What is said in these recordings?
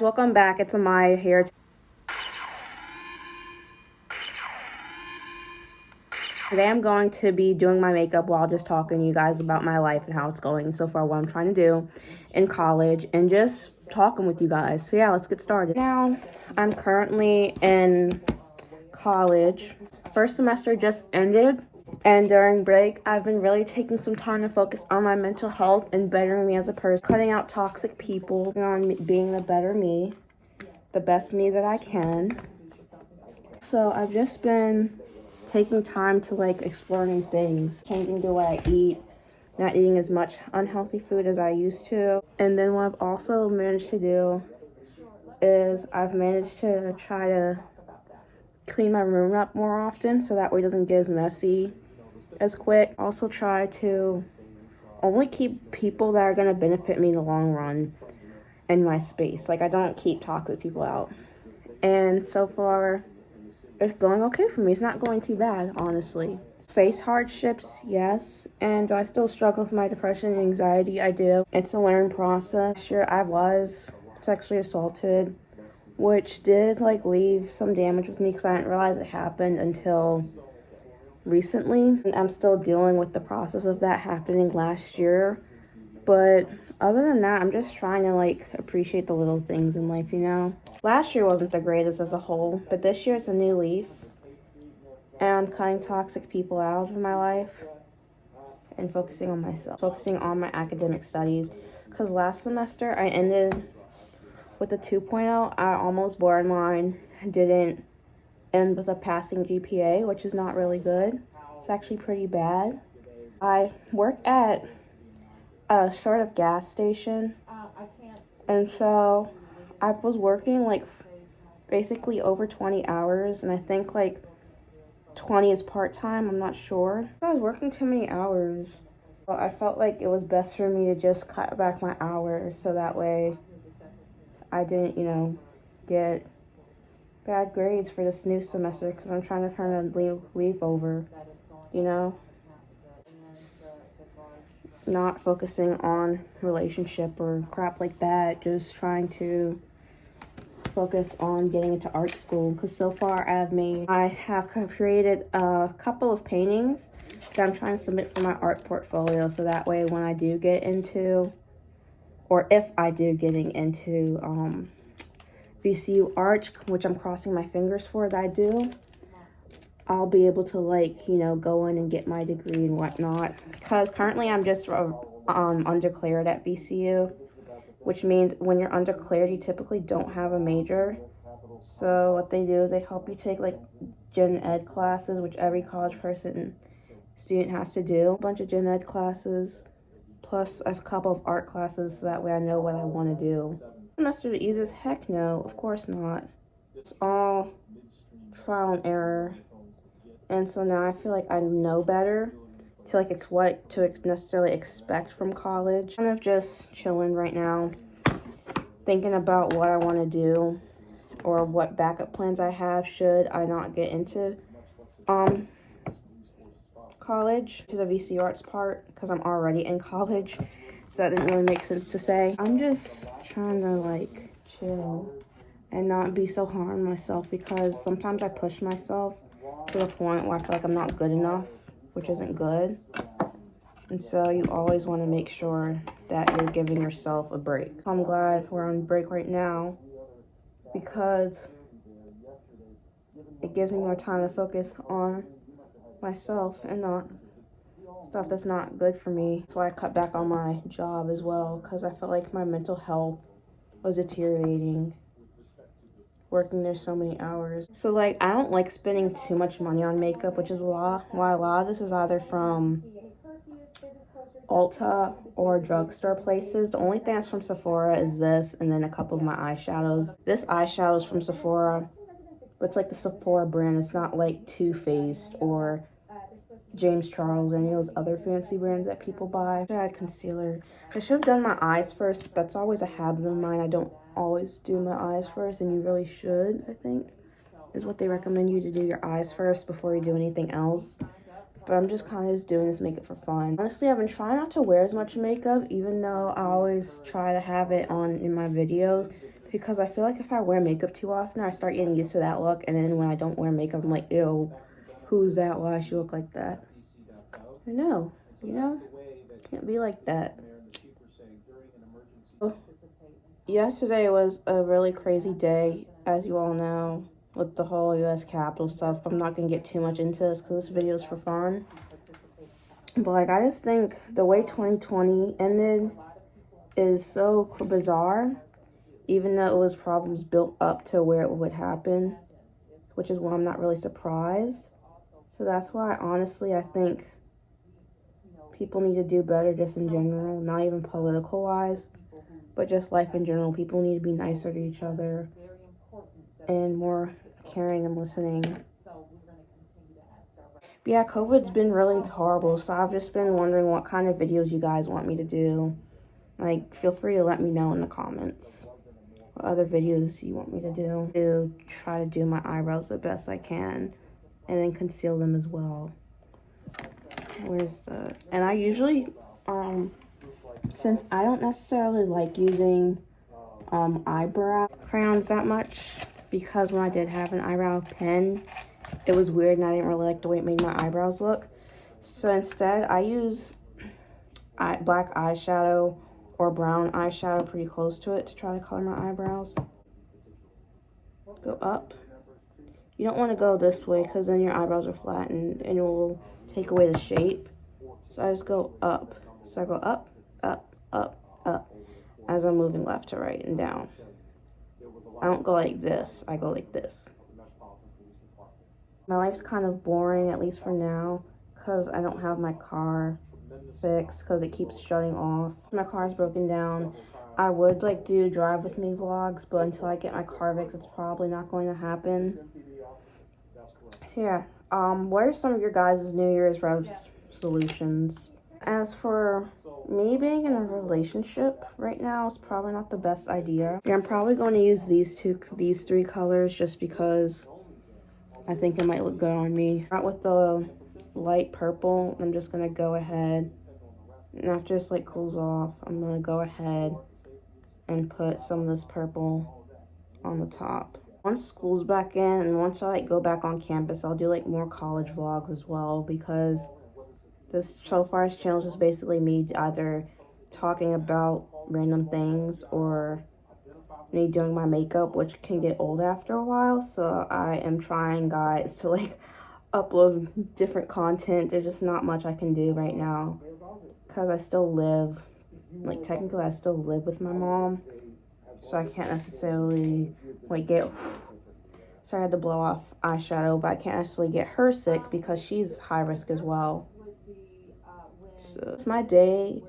Welcome back, it's Amaya here. Today I'm going to be doing my makeup while just talking to you guys about my life and how it's going so far, what I'm trying to do in college, and just talking with you guys. So yeah, let's get started. Now, I'm currently in college. First semester just ended, and during break, I've been really taking some time to focus on my mental health and bettering me as a person, cutting out toxic people, and on being the better me, the best me that I can. So I've just been taking time to explore new things, changing the way I eat, not eating as much unhealthy food as I used to. And then what I've also managed to do is I've managed to try to clean my room up more often so that way it doesn't get as messy as quick. Also try to only keep people that are going to benefit me in the long run in my space. I don't keep toxic people out. And so far, it's going okay for me. It's not going too bad, honestly. Face hardships, yes. And do I still struggle with my depression and anxiety? I do. It's a learning process. Sure, I was sexually assaulted, which did leave some damage with me because I didn't realize it happened until recently. And I'm still dealing with the process of that happening last year. But other than that, I'm just trying to appreciate the little things in life, Last year wasn't the greatest as a whole, but this year it's a new leaf. And I'm cutting toxic people out of my life and focusing on myself, focusing on my academic studies. Because last semester I ended with a 2.0. I almost borderline didn't end with a passing GPA, which is not really good. It's actually pretty bad. I work at a sort of gas station, and so I was working basically over 20 hours, and I think 20 is part-time, I'm not sure. I was working too many hours. So I felt like it was best for me to just cut back my hours so that way I didn't, get bad grades for this new semester because I'm trying to turn a leaf over, Not focusing on relationship or crap like that, just trying to focus on getting into art school because so far I have created a couple of paintings that I'm trying to submit for my art portfolio so that way when I do get into, or if I do getting into VCU art, which I'm crossing my fingers for that I do, I'll be able to go in and get my degree and whatnot, because currently I'm just undeclared at VCU, which means when you're undeclared you typically don't have a major. So what they do is they help you take gen ed classes, which every college student has to do. A bunch of gen ed classes plus a couple of art classes so that way I know what I want to do. Semester to ease? Heck no, of course not. It's all trial and error. And so now I feel like I know better to what to necessarily expect from college. I'm kind of just chilling right now, thinking about what I want to do or what backup plans I have should I not get into college, to the VC arts part, because I'm already in college, so that didn't really make sense to say. I'm just trying to chill and not be so hard on myself, because sometimes I push myself to the point where I feel like I'm not good enough, which isn't good. And so you always want to make sure that you're giving yourself a break. I'm glad we're on break right now because it gives me more time to focus on myself and not stuff that's not good for me. That's why I cut back on my job as well, because I felt like my mental health was deteriorating working there so many hours. So I don't like spending too much money on makeup, which is why a lot of this is either from Ulta or drugstore places. The only thing that's from Sephora is this, and then a couple of my eyeshadows. This eyeshadow is from Sephora, but it's the Sephora brand. It's not Too Faced or James Charles or any of those other fancy brands that people buy. I had concealer. I should have done my eyes first. That's always a habit of mine. I don't always do my eyes first, and you really should, I think, is what they recommend you to do, your eyes first before you do anything else. But I'm just kind of just doing this makeup for fun. Honestly, I've been trying not to wear as much makeup, even though I always try to have it on in my videos, because I feel like if I wear makeup too often, I start getting used to that look, and then when I don't wear makeup, I'm like, ew, who's that? Why she look like that? I know, you know, can't be like that. Yesterday was a really crazy day, as you all know, with the whole U.S. Capitol stuff. I'm not going to get too much into this because this video is for fun. But, like, I just think the way 2020 ended is so bizarre, even though it was problems built up to where it would happen, which is why I'm not really surprised. So that's why, honestly, I think people need to do better just in general, not even political-wise, but just life in general. People need to be nicer to each other and more caring and listening. But yeah, COVID's been really horrible, so I've just been wondering what kind of videos you guys want me to do. Like, feel free to let me know in the comments what other videos you want me to do. To try to do my eyebrows the best I can, and then conceal them as well. Where's the... And I usually, since I don't necessarily like using eyebrow crayons that much, because when I did have an eyebrow pen, it was weird and I didn't really like the way it made my eyebrows look. So instead, I use black eyeshadow or brown eyeshadow pretty close to it to try to color my eyebrows. Go up. You don't want to go this way because then your eyebrows are flattened and it will take away the shape. So I just go up. So I go up, up, up, up as I'm moving left to right and down. I don't go like this. I go like this. My life's kind of boring, at least for now, because I don't have my car fixed because it keeps shutting off. My car's broken down. I would like do drive with me vlogs, but until I get my car fixed, it's probably not going to happen. So yeah, what are some of your guys' New Year's resolutions? As for me being in a relationship right now, it's probably not the best idea. Yeah, I'm probably going to use these three colors just because I think it might look good on me. Not with the light purple. I'm just going to go ahead, and after this like cools off, I'm going to go ahead and put some of this purple on the top. Once school's back in and once I like go back on campus, I'll do like more college vlogs as well, because this so far this channel is just basically me either talking about random things or me doing my makeup, which can get old after a while. So I am trying, guys, to like upload different content. There's just not much I can do right now because I still live, like technically I still live with my mom, so I can't necessarily like get... So I had to blow off eyeshadow, but I can't necessarily get her sick because she's high risk as well. So it's my day.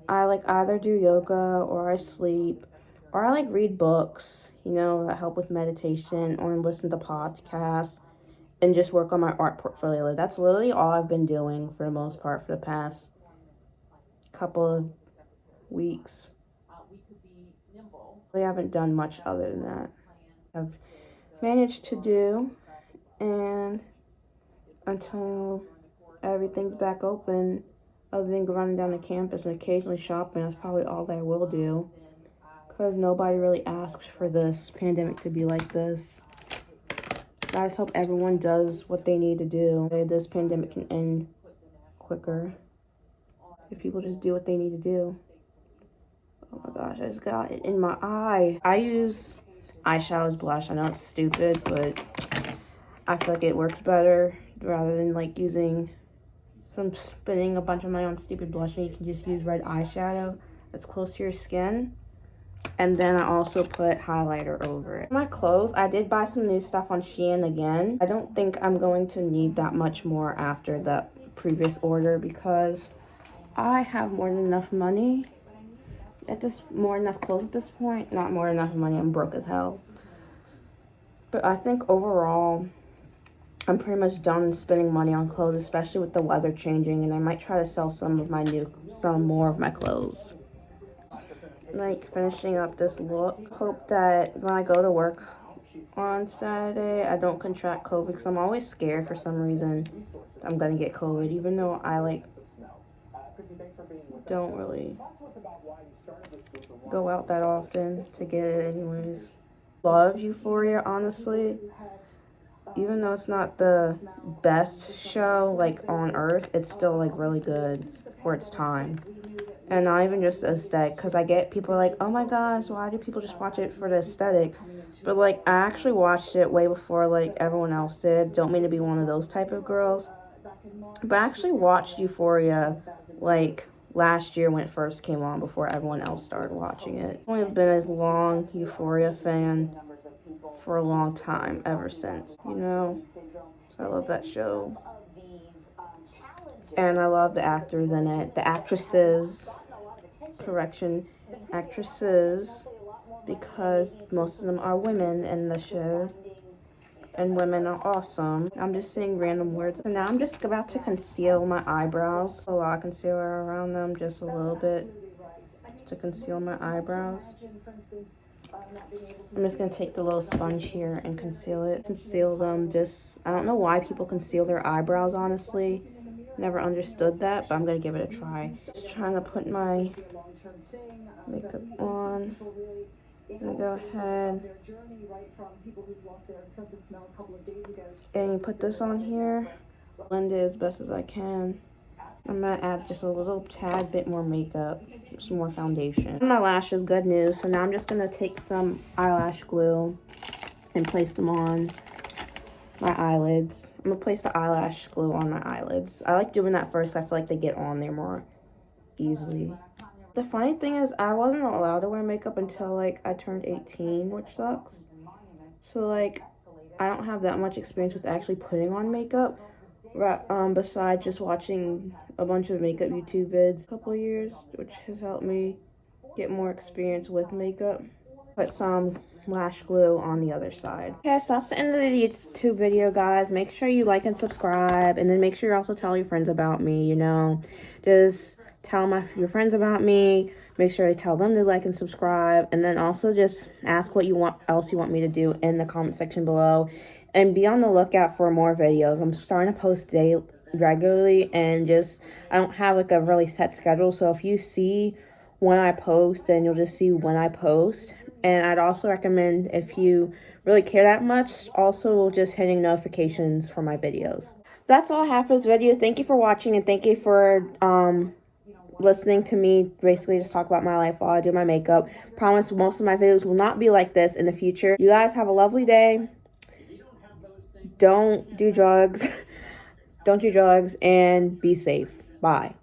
I like either do yoga or I sleep or I like read books, you know, that help with meditation, or listen to podcasts and just work on my art portfolio. That's literally all I've been doing for the most part for the past couple of weeks. I haven't done much other than that. I've managed to do, and until everything's back open, other than running down to campus and occasionally shopping, that's probably all that I will do, because nobody really asks for this pandemic to be like this. I just hope everyone does what they need to do. This pandemic can end quicker if people just do what they need to do. Oh my gosh, I just got it in my eye. I use eyeshadow as blush. I know it's stupid, but I feel like it works better rather than like spending a bunch of money on stupid blush, and you can just use red eyeshadow that's close to your skin. And then I also put highlighter over it. My clothes, I did buy some new stuff on Shein again. I don't think I'm going to need that much more after the previous order because I have more than enough money more enough clothes at this point. Not more than enough money, I'm broke as hell. But I think overall, I'm pretty much done spending money on clothes, especially with the weather changing, and I might try to sell some more of my clothes. Like finishing up this look. Hope that when I go to work on Saturday, I don't contract COVID, because I'm always scared for some reason I'm gonna get COVID, even though I like don't really go out that often to get it anyways. Love Euphoria, honestly. Even though it's not the best show, like, on earth, it's still, like, really good for its time. And not even just the aesthetic, because I get people are like, oh my gosh, why do people just watch it for the aesthetic? But, like, I actually watched it way before, like, everyone else did. Don't mean to be one of those type of girls. But I actually watched Euphoria, like, last year when it first came on before everyone else started watching it. I've only been a long Euphoria fan for a long time, ever since, you know? So I love that show. And I love the actors in it. The actresses, actresses, because most of them are women in the show. And women are awesome. I'm just saying random words. So now I'm just about to conceal my eyebrows. A lot of concealer around them, just a little bit, just to conceal my eyebrows. I'm just gonna take the little sponge here and conceal it. Conceal them, I don't know why people conceal their eyebrows, honestly. Never understood that, but I'm gonna give it a try. Just trying to put my makeup on. I'm gonna go ahead and put this on here. Blend it as best as I can. I'm gonna add just a little tad bit more makeup, some more foundation. My lashes, good news. So now I'm just gonna take some eyelash glue and place them on my eyelids. I'm gonna place the eyelash glue on my eyelids. I like doing that first. I feel like they get on there more easily. The funny thing is, I wasn't allowed to wear makeup until, like, I turned 18, which sucks. So, like, I don't have that much experience with actually putting on makeup, besides just watching a bunch of makeup YouTube vids a couple of years, which has helped me get more experience with makeup. Put some lash glue on the other side. Okay, so that's the end of the YouTube video, guys. Make sure you like and subscribe, and then make sure you also tell your friends about me, you know. Just tell your friends about me. Make sure to tell them to like and subscribe, and then also just ask what else you want me to do in the comment section below, and be on the lookout for more videos. I'm starting to post regularly, and I don't have like a really set schedule, so if you see when I post, then you'll just see when I post. And I'd also recommend, if you really care that much, also just hitting notifications for my videos. That's all I have for this video. Thank you for watching, and thank you for listening to me basically just talk about my life while I do my makeup. Promise most of my videos will not be like this in the future. You guys have a lovely day. Don't do drugs. Don't do drugs, and be safe. Bye.